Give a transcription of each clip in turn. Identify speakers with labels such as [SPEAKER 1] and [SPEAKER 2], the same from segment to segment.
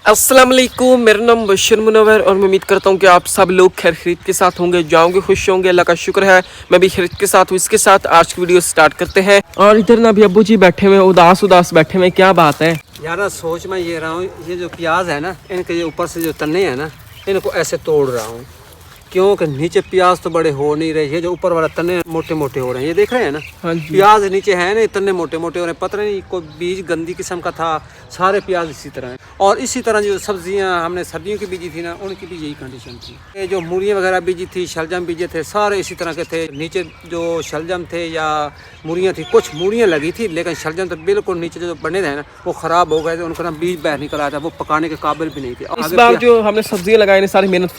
[SPEAKER 1] अस्सलाम वालेकुम, मेरा नाम बशर मुनव्वर और मैं उम्मीद करता हूँ कि आप सब लोग खैर खरीद के साथ होंगे, जाओगे खुश होंगे। अल्लाह का शुक्र है मैं भी खरीद के साथ हूँ। इसके साथ आज की वीडियो स्टार्ट करते हैं। और इधर ना अभी अब्बू जी बैठे हुए उदास उदास बैठे हुए, क्या बात है
[SPEAKER 2] यार? सोच मैं ये रहा हूँ, ये जो प्याज है ना, इनके ये ऊपर से जो तने हैं ना, इनको ऐसे तोड़ रहा हूँ क्योंकि नीचे प्याज तो बड़े हो नहीं रहे। ये जो ऊपर वाला तने मोटे मोटे हो रहे हैं, ये देख रहे हैं ना।
[SPEAKER 1] हाँ जी।
[SPEAKER 2] प्याज नीचे है ना, तने मोटे मोटे हो रहे हैं। पता नहीं कोई बीज गंदी किस्म का था, सारे प्याज इसी तरह हैं। और इसी तरह जो सब्जियां हमने सर्दियों की बीजी थी ना, उनकी भी यही कंडीशन थी। ये जो मूलियाँ वगैरह बीजी थी, शलजम बीजे थे, सारे इसी तरह के थे। नीचे जो शलजम थे या मूलियाँ थी, कुछ मूलियाँ लगी थी, लेकिन शलजम तो बिल्कुल नीचे जो बने थे ना, वो ख़राब हो गए थे। उनका ना बीज बाहर निकल आया था, वो पकाने के काबिल भी नहीं थे।
[SPEAKER 1] इस बार जो हमने सब्जियां लगाई सारी मेहनत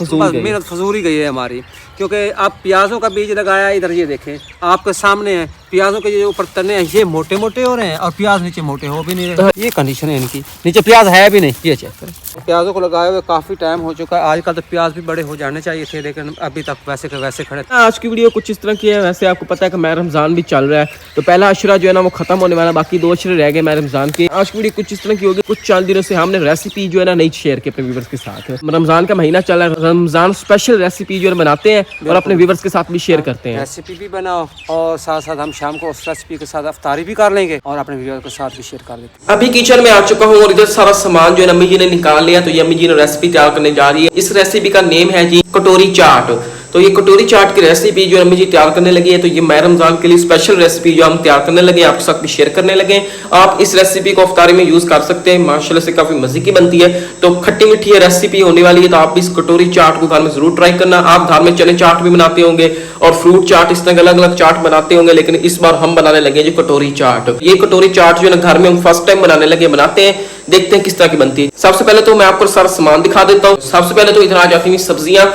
[SPEAKER 2] फजूल ही गई है हमारी, क्योंकि आप प्याज़ों का बीज लगाया, इधर ये देखें आपके सामने है, प्याज़ों के जो ऊपर तने हैं ये मोटे मोटे हो रहे हैं और प्याज नीचे मोटे हो भी नहीं रहे। ये कंडीशन है इनकी, नीचे प्याज है भी नहीं। ये चेक करें, प्याजों को लगाए हुए काफ़ी टाइम हो चुका है। आजकल तो प्याज भी बड़े हो जाने चाहिए थे, लेकिन अभी तक वैसे के वैसे खड़े।
[SPEAKER 1] आज की वीडियो कुछ इस तरह की है। वैसे आपको पता है कि मैं रमज़ान भी चल रहा है, तो पहला अशरा जो है ना वो खत्म होने वाला, बाकी 2 अशरे रह गए मैं रमज़ान के। आज की वीडियो कुछ इस तरह की होगी। कुछ 4 दिनों से हमने रेसिपी जो है ना नहीं शेयर की अपने व्यूवर्स के साथ। रमज़ान का महीना चल रहा है, रमज़ान स्पेशल रेसिपी जो है बनाते हैं और अपने व्यूवर्स के साथ भी शेयर करते हैं।
[SPEAKER 2] रेसिपी भी बनाओ और साथ साथ हम शाम को उस रेसिपी के साथ अफ्तारी भी कर लेंगे और अपने व्यूअर के साथ भी शेयर कर लेते हैं।
[SPEAKER 1] अभी किचन में आ चुका हूँ और इधर सारा सामान जो है अम्मी जी ने निकाल लिया, तो ये अम्मी जी ने रेसिपी तैयार करने जा रही है। इस रेसिपी का नेम है जी कटोरी चाट। तो ये कटोरी चाट की रेसिपी जो अम्मी जी तैयार करने लगी है, तो ये मैं रमजान के लिए स्पेशल रेसिपी जो हम तैयार करने लगे आपके साथ भी शेयर करने लगे। आप इस रेसिपी को अफ्तारी में यूज कर सकते हैं, माशाल्लाह से काफी मजे की बनती है। तो खट्टी मीठी ये रेसिपी होने वाली है, तो आप इस कटोरी चाट को घर में जरूर ट्राई करना। आप घर में चने चाट भी बनाते होंगे और फ्रूट चाट, इस तरह अलग अलग चाट बनाते होंगे, लेकिन इस बार हम बनाने लगे जो कटोरी चाट। ये कटोरी चाट जो है घर में हम फर्स्ट टाइम बनाने लगे, बनाते हैं, देखते हैं किस तरह की बनती है। सबसे पहले तो मैं आपको सारा सामान दिखा देता हूँ। सबसे पहले तो इधर आ जाती है सब्जियां।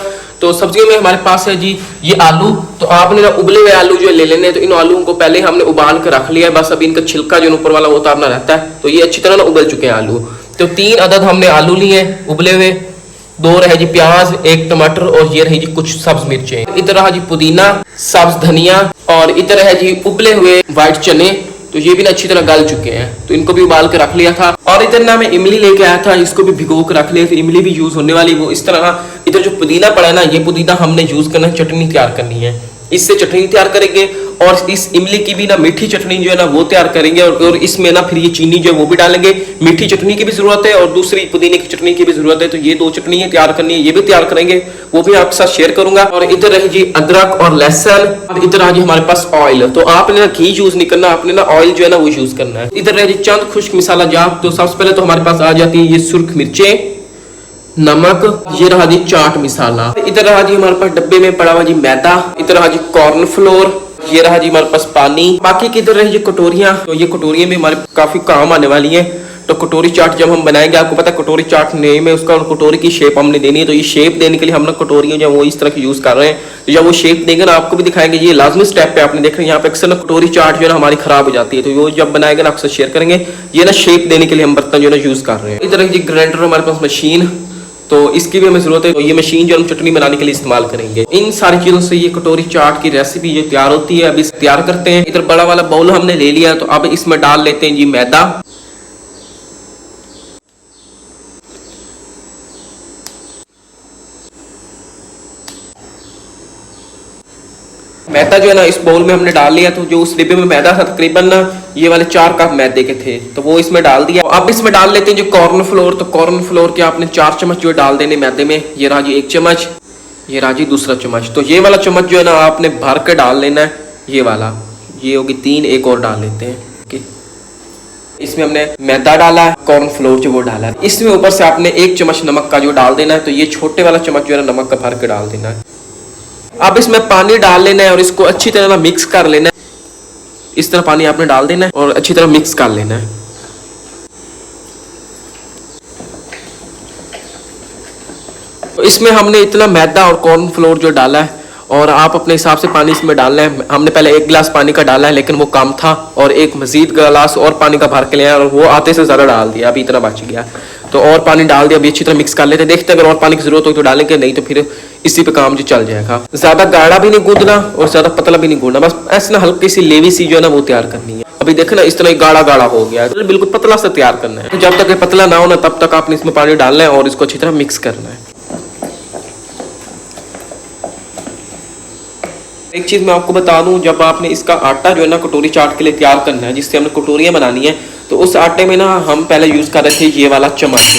[SPEAKER 1] तो सब्जियों में हमारे पास है जी ये आलू। तो आपने ना उबले हुए आलू जो ले लेने हैं, तो इन आलूओं को पहले हमने उबाल कर रख लिया है, बस अभी इनका छिलका जो ऊपर वाला वो उतारना रहता है। तो ये अच्छी तरह ना उबल चुके हैं आलू। तो 3 अदद हमने आलू लिए हैं उबले हुए, 2 रहे जी प्याज, 1 टमाटर और ये रही जी कुछ सब्ज मिर्चें। इधर रहा जी पुदीना, सब्ज धनिया और इधर है जी उबले हुए व्हाइट चने। तो ये भी ना अच्छी तरह गल चुके हैं, तो इनको भी उबाल के रख लिया था। और इधर ना मैं इमली लेके आया था, इसको भी भिगो के रख लिया, तो इमली भी यूज होने वाली वो इस तरह। इधर जो पुदीना पड़ा है ना, ये पुदीना हमने यूज करना है, चटनी तैयार करनी है, इससे चटनी तैयार करेंगे। और इस इमली की भी ना मीठी चटनी जो है ना वो तैयार करेंगे। और इसमें ना फिर ये चीनी जो है वो भी डालेंगे। मीठी चटनी की भी जरूरत है और दूसरी पुदीने की चटनी की भी जरूरत है। तो ये 2 चटनी तैयार करनी है, ये भी तैयार करेंगे, वो भी आपके साथ शेयर करूंगा। और इधर रही जी अदरक और लहसुन। और इधर आ जी हमारे पास ऑयल। तो आपने ना घी यूज नहीं करना, आपने ना ऑयल जो है ना वो यूज करना है। इधर रह जी चंद खुश्क मसाला जात। तो सबसे पहले तो हमारे पास आ जाती है ये सुर्ख मिर्चें, नमक, ये रहा जी चाट मसाला। इधर रहा जी हमारे पास डब्बे में पड़ा हुआ जी मैदा। इधर रहा जी कॉर्न फ्लोर, ये रहा जी हमारे पास पानी। बाकी किधर रही जी कटोरियां। तो ये कटोरियां भी हमारे काफी काम आने वाली हैं। तो कटोरी चाट जब हम बनाएंगे, आपको पता है कटोरी चाट नेम है उसका, और कटोरी की शेप हमने देनी है। तो ये शेप देने के लिए हम ना कटोरियां जो वो इस तरह की यूज कर रहे हैं। तो जब वो शेप देंगे ना आपको भी दिखाएंगे, ये लाजमी स्टेप पे आपने देख रहे हैं। यहाँ पे अक्सर ना कटोरी चाट जो है ना हमारी खराब हो जाती है, तो वो जब बनाएंगे ना अक्सर शेयर करेंगे। ये ना शेप देने के लिए हम बर्तन जो है ना यूज कर रहे हैं। इधर जी ग्राइंडर हमारे पास मशीन, तो इसकी भी हमें जरूरत है। तो ये मशीन जो हम चटनी बनाने के लिए इस्तेमाल करेंगे। इन सारी चीजों से ये कटोरी चाट की रेसिपी जो तैयार होती है, अभी तैयार करते हैं। इधर बड़ा वाला बाउल हमने ले लिया, तो अब इसमें डाल लेते हैं जी मैदा। मैदा जो है ना इस बाउल में हमने डाल लिया। तो जो उस डिब्बे में मैदा था तकरीबन ना ये वाले 4 कप मैदे के थे, तो वो इसमें डाल दिया। अब इसमें डाल लेते हैं जो कॉर्न फ्लोर। तो कॉर्न फ्लोर के आपने 4 चम्मच जो डाल देने मैदे में। ये रहा जी 1 चम्मच, ये रहा जी दूसरा चम्मच। तो ये वाला चम्मच जो है ना आपने भर के डाल लेना है, ये वाला, ये होगी 3, एक और डाल लेते हैं। इसमें हमने मैदा डाला है, कॉर्न फ्लोर जो वो डाला है। इसमें ऊपर से आपने 1 चम्मच नमक का जो डाल देना है। तो ये छोटे वाला चम्मच जो है ना नमक का भर के डाल देना है। अब इसमें पानी डाल लेना है और इसको अच्छी तरह मिक्स कर लेना है। इस तरह पानी आपने डाल देना है और अच्छी तरह मिक्स कर लेना है। तो इसमें हमने इतना मैदा और कॉर्न फ्लोर जो डाला है, और आप अपने हिसाब से पानी इसमें डालना है। हमने पहले 1 गिलास पानी का डाला है, लेकिन वो कम था, और 1 मजीद गिलास और पानी का भर के लिया और वो आते से ज़्यादा डाल दिया, अभी इतना बच गया। तो और पानी डाल दिया, अभी अच्छी तरह मिक्स कर लेते हैं। देखते हैं अगर और पानी की जरूरत हो तो डालेंगे, नहीं तो फिर इसी पे काम जो चल जाएगा। ज़्यादा गाढ़ा भी नहीं गूंदना और ज़्यादा पतला भी नहीं गूंदना, बस ऐसे ना हल्की सी लेवी सी जो है ना वो तैयार करनी है। अभी देखे ना, इस तरह गाढ़ा गाढ़ा हो गया है, तो बिल्कुल पतला सा तैयार करना है। तो जब तक ये पतला ना हो ना, तब तक आपने इसमें पानी डालना है और इसको अच्छी तरह मिक्स करना है। एक चीज मैं आपको बता दूं, जब आपने इसका आटा जो है ना कटोरी चाट के लिए तैयार करना है, जिससे हमने कटोरियां बनानी है, तो उस आटे में ना हम पहले यूज कर रहे थे ये वाला चम्मच,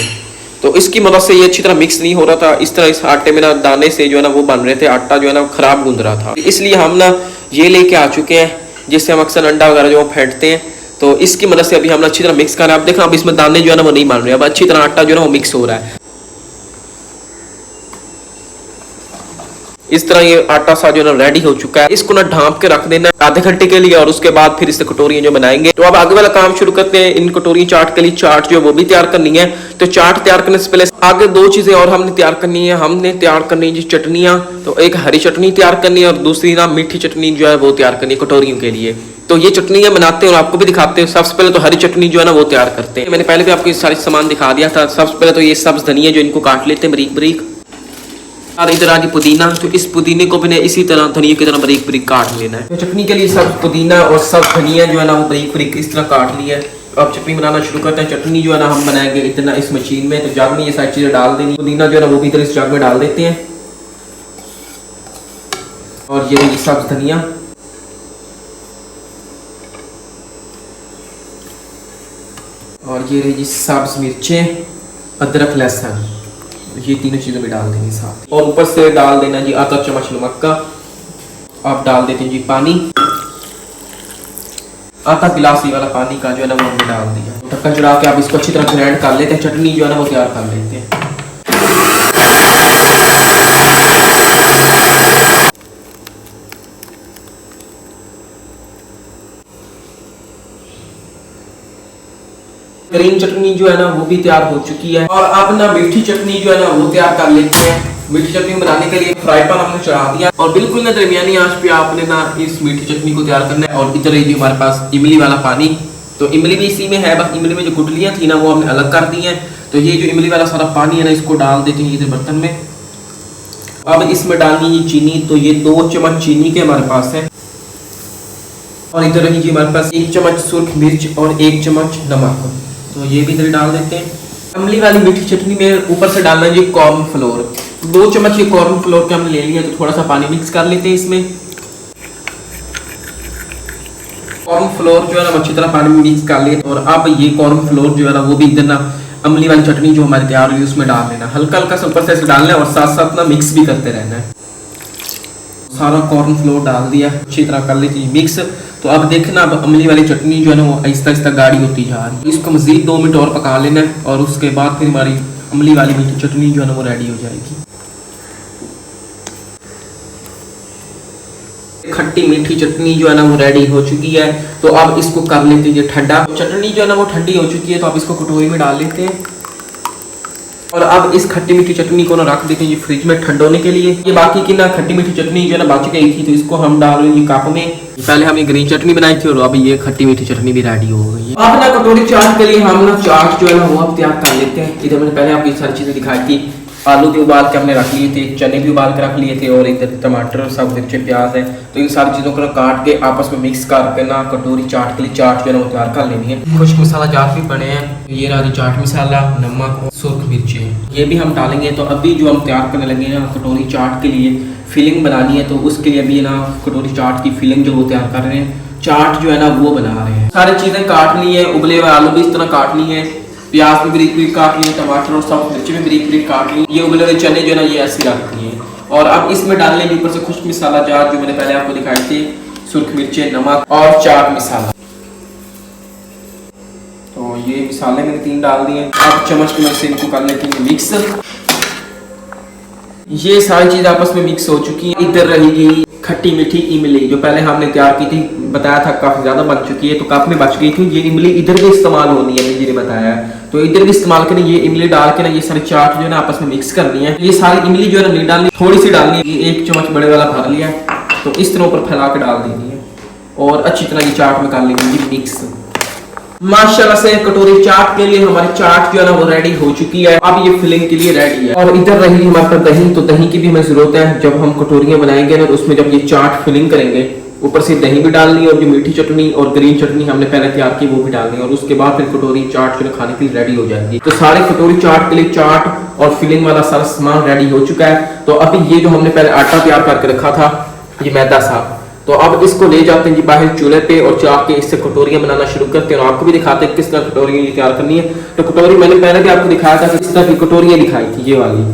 [SPEAKER 1] तो इसकी मदद से ये अच्छी तरह मिक्स नहीं हो रहा था। इस तरह इस आटे में ना दाने से जो है ना वो बन रहे थे, आटा जो है ना खराब गूंद रहा था। इसलिए हम ना ये लेके आ चुके हैं, जिससे हम अक्सर अंडा वगैरह जो फेंटते हैं, तो इसकी मदद से अभी हम अच्छी तरह मिक्स कर रहे हैं। आप देखना, अब इसमें दाने जो है ना वो नहीं बन रहे, अब अच्छी तरह आटा जो है ना वो मिक्स हो रहा है। इस तरह ये आटा सा जो है ना रेडी हो चुका है। इसको ना ढांप के रख देना आधे घंटे के लिए, और उसके बाद फिर इससे कटोरियां जो बनाएंगे। तो अब आगे वाला काम शुरू करते हैं। इन कटोरी चाट के लिए चाट जो है वो भी तैयार करनी है। तो चाट तैयार करने से पहले आगे दो चीजें और हमने तैयार करनी है। हमने तैयार करनी है जी चटनियां, तो एक हरी चटनी तैयार करनी है और दूसरी ना मीठी चटनी जो है वो तैयार करनी है कटोरियों के लिए। तो ये चटनियां बनाते हैं और आपको भी दिखाते हैं। सबसे पहले तो हरी चटनी जो है ना वो तैयार करते हैं। मैंने पहले भी आपको ये सारी सामान दिखा दिया था। सबसे पहले तो ये सब्ज धनिया जो इनको काट लेते हैं बारीक बारीक, और इधर आ पुदीना, तो इस पुदीने को भी इसी तरह धनिया की तरह बारीक बारीक काट लेना है। तो चटनी के लिए सब पुदीना और सब धनिया जो है ना वो बारीक बारीक इस तरह काट लिया है। अब चटनी बनाना शुरू करते हैं। चटनी जो है ना हम बनाएंगे इतना इस मशीन में, तो जग में ये सारी चीजें डाल देनी। पुदीना जो है ना वो भी इधर इस जग में डाल देते हैं, और ये सब धनिया, और ये रही जी सब्ज मिर्चें, अदरक, लहसुन, ये तीनों चीजें भी डाल देंगे साथ। और ऊपर से डाल देना जी आधा चम्मच नमक का। आप डाल देते हैं जी पानी, आधा गिलास ये वाला पानी का जो है ना वो हमने डाल दिया। ढक्कन चढ़ा के आप इसको अच्छी तरह ग्राइंड कर लेते हैं। चटनी जो है ना वो तैयार कर लेते हैं। ग्रीन चटनी जो है ना वो भी तैयार हो चुकी है। और अब ना मीठी चटनी जो है ना वो तैयार कर लेते हैं। मीठी चटनी बनाने के लिए फ्राई पैन हमने चढ़ा दिया, और बिल्कुल ना दरमियानी आंच पे आपने ना इस मीठी चटनी को तैयार करना है। और इधर है जी हमारे पास इमली वाला पानी, तो इमली भी इसी में है, बस इमली में जो गुठलियां थी ना वो हमने अलग कर दी हैं। तो ये जो इमली वाला सारा पानी है ना, इसको डाल देते हैं इधर बर्तन में। अब इसमें डालनी है चीनी, तो ये 2 चम्मच चीनी के हमारे पास है। और इधर रही जी हमारे पास 1 चम्मच सुर्ख मिर्च और 1 चम्मच नमक, तो ये भी इधर डाल देते हैं। इमली वाली मीठी चटनी में ऊपर से डालना है जी कॉर्न फ्लोर। 2 चम्मच ये कॉर्न फ्लोर के हमने ले लिया, तो थोड़ा सा पानी मिक्स कर लेते हैं इसमें। कॉर्न फ्लोर जो है ना अच्छी तरह पानी में मिक्स कर लिए। और अब ये कॉर्न फ्लोर जो है ना वो भी इधर ना इमली वाली चटनी जो हमारी तैयार हुई उसमें डाल देना। हल्का हल्का से ऊपर से ऐसे डालना है, और साथ साथ ना मिक्स भी करते रहना है। सारा कॉर्न फ्लोर डाल दिया, अच्छी तरह कर लेती मिक्स। तो अब देखना, अब इमली वाली चटनी जो है ना वो आहिस्ता आहिस्ता गाढ़ी होती जा रही है। इसको मजीद 2 मिनट और पका लेना है, और उसके बाद फिर हमारी इमली वाली मीठी चटनी जो है ना वो रेडी हो जाएगी। खट्टी मीठी चटनी जो है ना वो रेडी हो चुकी है। तो अब इसको कर लेते हैं ठंडा। चटनी जो है ना वो ठंडी हो चुकी है, तो अब इसको कटोरी में डाल लेते हैं। और अब इस खट्टी मीठी चटनी को ना रख देते हैं ये फ्रिज में ठंडा होने के लिए। ये बाकी की ना खट्टी मीठी चटनी जो है ना बच गई थी, तो इसको हम डाल रहे हैं कप में। पहले हम ये ग्रीन चटनी बनाई थी, और अब ये खट्टी मीठी चटनी भी रेडी हो गई है। अब ना कटोरी चाट के लिए हम ना चाट जो है ना वो अब तैयार कर लेते हैं। इधर मैंने पहले आपको ये सारी चीजें दिखाई थी। आलू भी उबाल के हमने रख लिए थे, चने भी उबाल के रख लिए थे, और इधर टमाटर, सब मिर्चे, प्याज है। तो इन सारी चीज़ों को काट के आपस में मिक्स करके ना कटोरी चाट के लिए चाट जो है ना वो तैयार कर लेनी है। खुश्क मसाला जार भी बने हैं। ये रहा चाट मसाला, नमक और सुर्ख मिर्ची, ये भी हम डालेंगे। तो अभी जो हम तैयार करने लगे ना कटोरी चाट के लिए फिलिंग बनानी है, तो उसके लिए अभी ना कटोरी चाट की फिलिंग जो वो तैयार कर रहे हैं। चाट जो है ना वो बना रहे हैं। सारी चीज़ें काट ली है, उबले हुए आलू भी इस तरह काट ली है, प्याज भी बारीक बारीक काट लिए, टमाटर और सब मिर्ची भी बारीक बारीक काट ली। ये उबले हुए चने जो है ना ये ऐसे रख दिए। और अब इसमें डालने के ऊपर से खुश्क मसाला जार जो मैंने पहले आपको दिखाई थी, सुर्ख मिर्ची, नमक और चाट मसाला। तो ये मसाले मैंने 3 डाल दिए। अब चम्मच की मदद से इनको कर लेते हैं मिक्स। ये सारी चीज आपस में मिक्स हो चुकी है। इधर रहेगी खट्टी मीठी इमली जो पहले हमने तैयार की थी, बताया था काफी ज्यादा बन चुकी है, तो कप में बच गई थी। ये इमली इधर भी इस्तेमाल होनी है, जी ने बताया। तो इधर भी इस्तेमाल करें, ये इमली डाल के ना ये सारी चाट जो है ना आपस में मिक्स करनी है। ये सारी इमली जो है ना नहीं डालनी, थोड़ी सी डालनी है। ये 1 चम्मच बड़े वाला भर लिया, तो इस तरह ऊपर फैला के डाल देनी है, और अच्छी तरह ये चाट में कर लेंगे मिक्स। माशाल्लाह से कटोरी चाट के लिए हमारी चाट जो है ना वो रेडी हो चुकी है। अब ये फिलिंग के लिए रेडी है। और इधर रही हमारे पास दही, तो दही की भी हमें जरूरत है। जब हम कटोरियां बनाएंगे ना, तो उसमें जब ये चाट फिलिंग करेंगे ऊपर से दही भी डालनी है और जो मीठी चटनी और ग्रीन चटनी हमने पहले तैयार की वो भी डालनी है और उसके बाद फिर कटोरी चाट जो खाने के लिए रेडी हो जाएगी। तो सारे कटोरी चाट के लिए चाट और फिलिंग वाला सारा सामान रेडी हो चुका है। तो अभी ये जो हमने पहले आटा तैयार करके रखा था, ये मैदा था, तो अब इसको ले जाते हैं जी बाहर चूल्हे पे और जाके इससे कटोरियां बनाना शुरू करते हैं और आपको भी दिखाते हैं किस तरह कटोरियां तैयार करनी है। तो कटोरी मैंने पहले भी आपको दिखाया था कि इस तरह की कटोरियां दिखाई थी, ये वाली,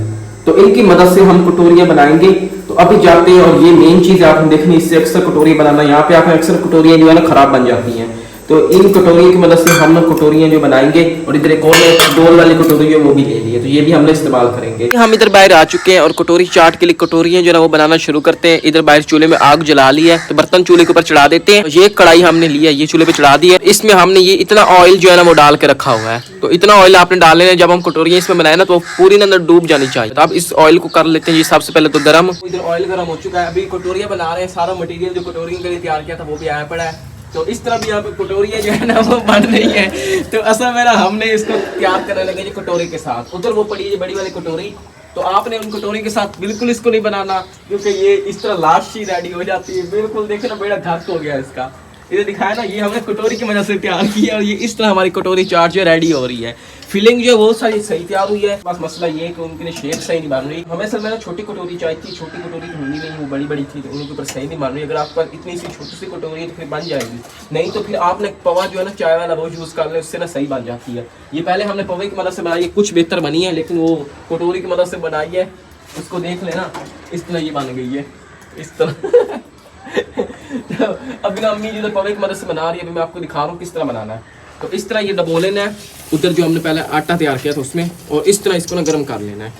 [SPEAKER 1] तो इनकी मदद से हम कटोरियां बनाएंगे। तो अभी जाते हैं और ये मेन चीज आपने देखनी, इससे अक्सर कटोरी बनाना, यहाँ पे आप अक्सर कटोरियां जो है ना खराब बन जाती हैं। तो इन कटोरियों की मदद से हम कटोरियां जो बनाएंगे और इधर एक और गोल वाली कटोरी है वो भी ले ली है, तो ये भी हमने इस्तेमाल करेंगे। हम इधर बाहर आ चुके हैं और कटोरी चाट के लिए कटोरियां जो है वो बनाना शुरू करते हैं। इधर बाहर चूल्हे में आग जला ली है तो बर्तन चूल्हे के ऊपर चढ़ा देते हैं। ये कढ़ाई हमने ली है, ये चूल्हे पे चढ़ा दी है। इसमें हमने ये इतना ऑयल जो है ना वो डाल के रखा हुआ है। तो इतना ऑयल आपने डाल लेना, जब हम कटोरियां इसमें बनाए ना तो पूरी अंदर डूब जानी चाहिए। तो अब इस ऑयल को कर लेते हैं जी सबसे पहले तो गर्म। इधर ऑयल गर्म हो चुका है, अभी कटोरियां बना रहे हैं। सारा मटेरियल जो कटोरियों के लिए तैयार किया था वो भी आया पड़ा है। तो इस तरह भी यहाँ पे कटोरियाँ जो है ना वो बन रही है। तो असल में ना हमने इसको तैयार करने लगे जी कटोरी के साथ। उधर वो पड़ी है बड़ी वाली कटोरी, तो आपने उन कटोरी के साथ बिल्कुल इसको नहीं बनाना, क्योंकि ये इस तरह लास्ट ही रेडी हो जाती है। बिल्कुल देखे ना बेड़ा घात हो गया इसका। इधर दिखाया ना, ये हमने कटोरी की मदद से तैयार किया और ये इस तरह हमारी कटोरी चाट जो रेडी हो रही है। फिलिंग जो है वो सारी सही तैयार हुई है, बस मसला ये है कि उनकी शेप सही नहीं बन रही। हमें असल में ना छोटी कटोरी चाहिए थी, छोटी कटोरी तो होनी नहीं, वो बड़ी बड़ी थी तो उनके ऊपर सही नहीं बन रही। अगर आपके पास इतनी सी छोटी सी कटोरी है तो फिर बन जाएगी, नहीं तो फिर आपने पवा जो है ना चाय वाला वो यूज़ कर ले, उससे ना सही बन जाती है। ये पहले हमने पवे की मदद से बनाई है, कुछ बेहतर बनी है, लेकिन वो कटोरी की मदद से बनाई है, उसको देख लेना, इस तरह ये बन गई है, इस तरह। तो अभी ना अम्मी जो पवे की मदद से बना रही है, अभी मैं आपको दिखा रहा हूँ किस तरह बनाना है। तो इस तरह ये डबो लेना है उधर जो हमने पहले आटा तैयार किया था उसमें, और इस तरह इसको ना गर्म कर लेना है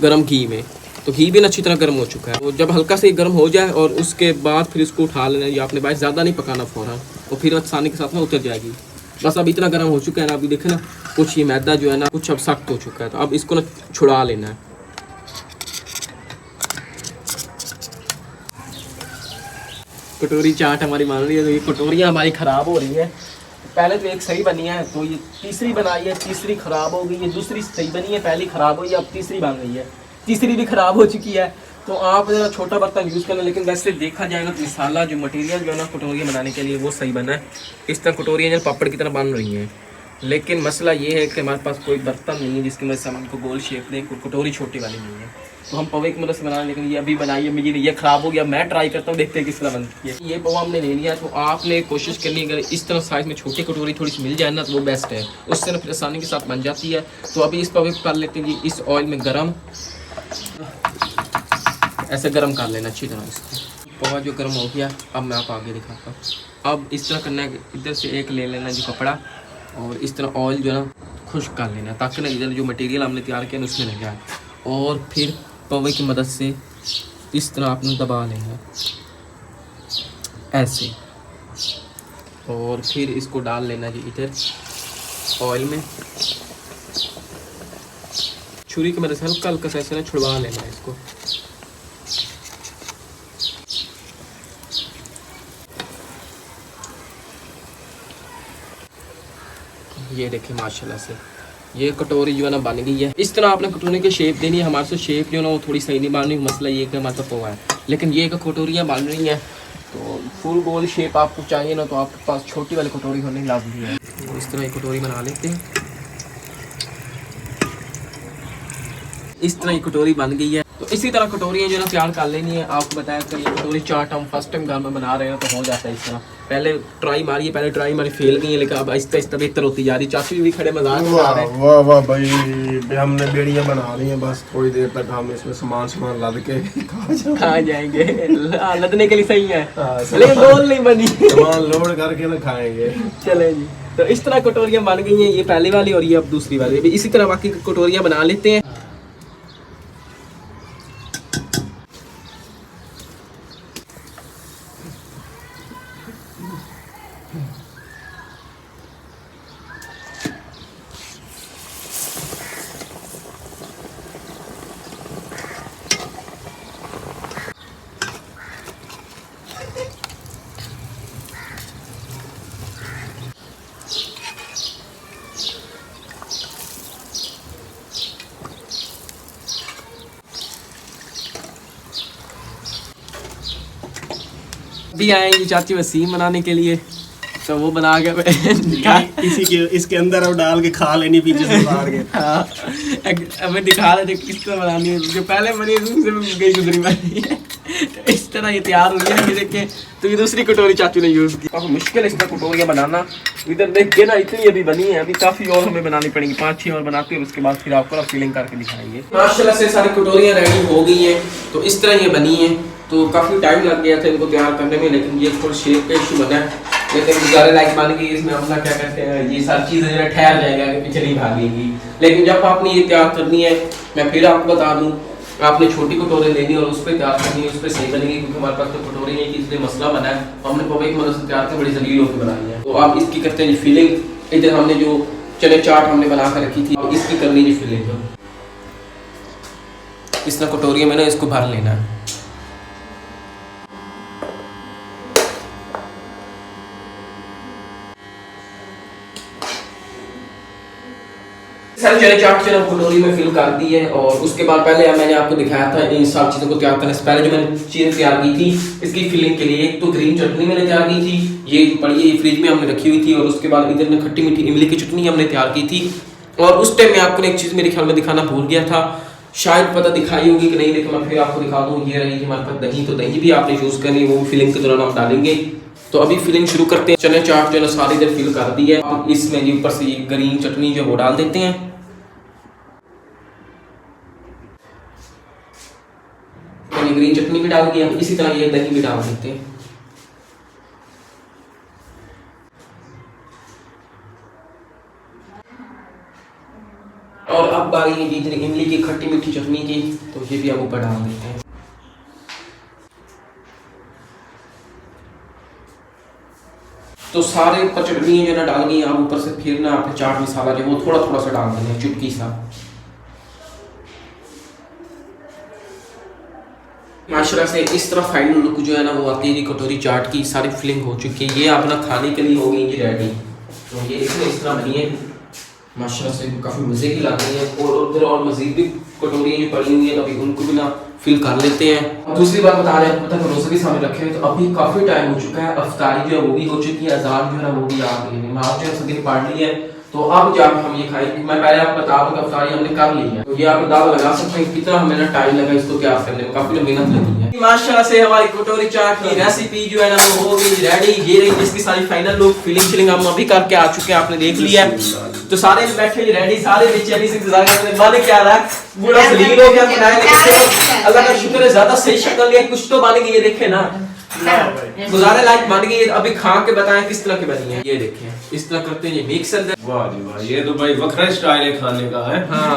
[SPEAKER 1] गर्म घी में। तो घी भी ना अच्छी तरह गर्म हो चुका है, तो जब हल्का से गर्म हो जाए और उसके बाद फिर इसको उठा लेना है। ये आपने बाहर ज़्यादा नहीं पकाना फ़ौरन, और फिर आसानी के साथ ना उतर जाएगी। बस अब इतना गर्म हो चुका है ना, अभी देखे ना कुछ ये मैदा जो है ना कुछ अब सख्त हो चुका है, तो अब इसको ना छुड़ा लेना है। कटोरी चाट हमारी मान रही है, तो ये कटोरियाँ हमारी ख़राब हो रही है। पहले तो एक सही बनी है, तो ये तीसरी बनाई है, तीसरी ख़राब हो गई है, दूसरी सही बनी है, पहली ख़राब हुई है, अब तीसरी बन गई है, तीसरी भी ख़राब हो चुकी है। तो आप जरा छोटा बर्तन यूज़ करना, लेकिन वैसे देखा जाएगा तो मसाला जो मटेरियल जो है ना कटोरियाँ बनाने के लिए वो सही बना है। इस तरह कटोरियाँ जो पापड़ की तरह बन रही हैं, लेकिन मसला ये है कि हमारे पास कोई बर्तन नहीं है जिसकी मदद से हम इनको गोल शेप दें, कोई कटोरी छोटी वाली नहीं है, तो हम पवे की मदद से बनाना। लेकिन ये अभी बनाई है मेरी, ये ख़राब हो गया, मैं ट्राई करता हूँ, देखते हैं किस तरह बनती है। ये पवा हमने ले लिया, तो आपने कोशिश करनी अगर इस तरह साइज़ में छोटी कटोरी थोड़ी सी मिल जाए ना तो वो बेस्ट है, उससे ना फिर आसानी के साथ बन जाती है। तो अभी इस पवे को कर लेते हैं जी इस ऑयल में गर्म, ऐसे गर्म कर लेना अच्छी तरह इसको। पवा जो गर्म हो गया, अब मैं आपको आगे दिखाता हूँ। अब इस तरह करना है, इधर से एक ले लेना जी कपड़ा और इस तरह ऑयल जो है ना खुश्क कर लेना, ताकि ना इधर जो मटेरियल हमने तैयार किया ना उसमें लग जाए, और फिर पवे की मदद से इस तरह आपने दबा लेना ऐसे, और फिर इसको डाल लेना जी इधर ऑयल में। छुरी की मदद से हल्का हल्का सा ऐसे ना छुड़वा लेना है इसको। ये देखिए माशाल्लाह से ये कटोरी जो है ना बन गई है। इस तरह आपने कटोरी की शेप देनी है। हमारे से शेप जो है ना वो थोड़ी सही नहीं बन रही, मसला ये कि हमारे पास पोहा है, लेकिन ये कटोरियाँ बन रही हैं। तो फुल गोल शेप आपको चाहिए ना, तो आपके पास छोटी वाली कटोरी होनी लाजमी है। तो इस तरह एक कटोरी बना लेते हैं, इस तरह की कटोरी बन गई है। तो इसी तरह कटोरियाँ जो है ना तैयार कर लेनी है। आपको बताया कि ये कटोरी चाट हम फर्स्ट टाइम घर में बना रहे हैं, तो हो जाता है इस तरह। पहले ट्राई मारी फेल गई है, लेकिन अब आहिस्ता आहिस्ता बेहतर होती जा रही। चाचू भी खड़े मजाक बना रहे हैं।
[SPEAKER 3] वाह वाह भाई, हमने बेड़ियाँ बना रही हैं, बस थोड़ी देर तक हम इसमें सामान लद के
[SPEAKER 1] खा जाएंगे। लदने के लिए सही है, लेकिन गोल नहीं बनी।
[SPEAKER 3] सामान लोड करके ना खाएंगे।
[SPEAKER 1] चले जी, तो इस तरह कटोरियाँ बन गई हैं। ये पहली वाली और ये अब दूसरी वाली। इसी तरह बाकी कटोरियाँ बना लेते हैं। भी आएंगी चाची वसीम बनाने के लिए, तो वो बना के
[SPEAKER 3] इसी के इसके अंदर अब डाल के खा लेनी पीछे से मार के।
[SPEAKER 1] हाँ हमें दिखा रहे थे किस तरह बनानी है, जो पहले बनी उससे गई गुजरी बनी है। तो इस तरह ये तैयार हो गया है, ये देखे। तो ये दूसरी कटोरी चाचू ने यूज़ की। काफ़ी मुश्किल है इसमें कटोरियाँ बनाना। इधर देख के ना इतनी अभी बनी है, अभी काफ़ी और हमें बनानी पड़ेगी, 5-6 और बनाते हैं, उसके बाद फिर आपको फीलिंग करके दिखाएंगे। माशाल्लाह से सारी कटोरियाँ रेडी हो गई हैं। तो इस तरह ये बनी है। तो काफ़ी टाइम लग गया था इनको तैयार करने में, लेकिन ये थोड़ा शेप का इशू बना है, लेकिन गुजारे लाइक बन गई। इसमें अपना क्या कहते हैं, ये सारी चीज़ें जो ठहर जाएगा कि पीछे नहीं भागेगी। लेकिन जब आपने ये तैयार करनी है, मैं फिर आपको बता दूँ, आपने छोटी कटोरी लेनी और उस पर तैयार करनी है, उस पर सही बनेगी, क्योंकि हमारे पास तो कटोरी नहीं है, इसलिए मसला बना है। हमने पवे की मदद से तैयार कर बड़ी जलील होकर बनाई है। तो आप इसकी करते हैं फीलिंग। इधर हमने जो चने चाट हमने बना कर रखी थी, अब इसकी करनी है फीलिंग। इस तरह कटोरी में ना इसको भर लेना है। सारी चने चाट जो कटोरी में फिल कर दी है। और उसके बाद पहले मैंने आपको दिखाया था इन सब चीज़ों को तैयार करने से पहले जो मैंने चीज़ें तैयार की थी इसकी फिलिंग के लिए। एक तो ग्रीन चटनी मैंने तैयार की थी, ये पड़ी है, फ्रिज में हमने रखी हुई थी। और उसके बाद इधर में खट्टी मीठी इमली की चटनी हमने तैयार की थी। और उस टाइम मैं आपको एक चीज़ मेरे ख्याल में दिखाना भूल गया था, शायद पता दिखाई होगी कि नहीं, लेकिन मैं फिर आपको दिखा दूँ। ये रही हमारे पास दही, तो दही भी आपने यूज़ करनी है, वो फिलिंग के दौरान हम डालेंगे। तो अभी फिलिंग शुरू करते हैं। चने चाट जो है सारी इधर फिल कर दी है। अब इसमें जो ऊपर से ये ग्रीन चटनी जो वो डाल देते हैं। तो ग्रीन चटनी भी डाल दिया, इसी तरह ये दही भी डाल देते हैं। और अब बारी है जितनी इमली की खट्टी मीठी चटनी की, तो ये भी अब ऊपर डाल देते हैं। तो सारे ऊपर चटनी जो ना डाल गई, अब ऊपर से फिर ना आपने चाट मसाला जो वो थोड़ा थोड़ा सा डाल देना है, चुटकी सा। माशाल्लाह से इस तरह फाइनल लुक जो है ना वो आती है। कटोरी चाट की सारी फिलिंग हो चुकी है, ये अपना खाने के लिए हो गई जी रेडी। तो ये इसमें इस तरह बनी है, माशाल्लाह से काफ़ी मज़े की लग रही है। और उधर और मज़ीद भी कटोरियाँ जो पड़ी हुई हैं, अभी उनको भी ना फिल कर लेते हैं। दूसरी बात बता रहे हैं, पता है रोज़े भी सामने रखे हुए, तो अभी काफ़ी टाइम हो चुका है, अफ्तारी जो है वो भी हो चुकी है, अज़ान जो है वो भी आ गई है, नमाज जो है सभी ने पढ़ ली है। तो अब जब हम ये खाएंगे, मैं पहले आपको बता दूं कि अफ्तारी हमने कर ली है। तो ये आप अंदाजा लगा सकते हैं कितना हमें ना टाइम लगा इसको तैयार करने में, काफी मेहनत लगी है। माशाल्लाह से हमारी कटोरी चाट की रेसिपी जो है ना वो हो गई रेडी। ये रही जिसकी सारी फाइनल लुक, फिलिंग हम अभी करके आ चुके हैं, आपने देख लिया है। तो सारे बैठे रेडी, सारे बेचैनी से इंतजार कर रहे हैं। मन क्या रहा है, पूरा जलील हो गया बनाए, लेकिन अल्लाह का शुक्र है ज्यादा सही शक्ल है, कुछ तो बन गई है। देखे ना गुजारे लायक बन गई। अभी खा के बताएं किस तरह की बनी है। ये देखें इस तरह करते हैं, ये मिक्सर।
[SPEAKER 3] वाह जी वाह, ये तो भाई वखरा स्टाइल है खाने का है।
[SPEAKER 1] हाँ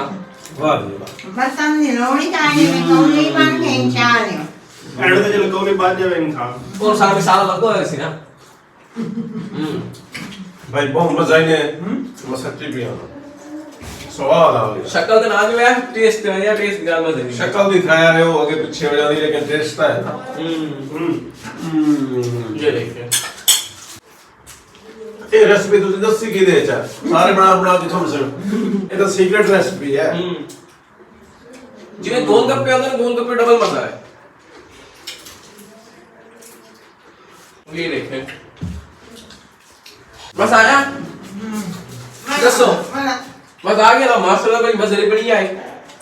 [SPEAKER 3] वाह जी वाह,
[SPEAKER 4] बर्तन में लोड़ी खाने में कौली बन के इंचाल है।
[SPEAKER 3] एंड तो चलो कौली बात जब इन खा
[SPEAKER 1] और सारा मिसाल लगो है ऐसे ना।
[SPEAKER 3] भाई बहुत मजा आने मसक्ति भी आना स्वाद आ गया।
[SPEAKER 1] शक्ल तो ना जो है टेस्ट है या टेस्ट गाल में देनी
[SPEAKER 3] शक्ल दिखाया रहे हो आगे पीछे हो जाती, लेकिन टेस्ट है ना।
[SPEAKER 1] ये देखिए
[SPEAKER 3] ये रेसिपी तो दस की दे चा सारे बना के थम सर, ये तो सीक्रेट रेसिपी है।
[SPEAKER 1] जिन्हें गोलगप्पे आते हैं, गोलगप्पे डबल मजा है। ये देखें बस आया दसो बस आ गया ना। माशाल्लाह भाई मजे बड़ी आए।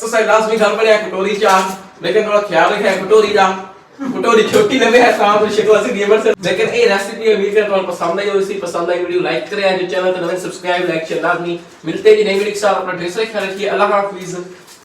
[SPEAKER 1] तो सही लास्ट में घर पर आया कटोरी चाट, लेकिन थोड़ा ख्याल रखा है कटोरी का, कटोरी छोटी लगे है साहब तो शक्ल से गेमर से। लेकिन ये रेसिपी उम्मीद करता हूं पसंद आई हो। इसी पसंद आई वीडियो लाइक करें, जो चैनल तो नए सब्सक्राइब लाइक शेयर लाजमी। मिलते हैं जी नई वीडियो के साथ। अपना ढेर सारा ख्याल रखिए। अल्लाह हाफिज।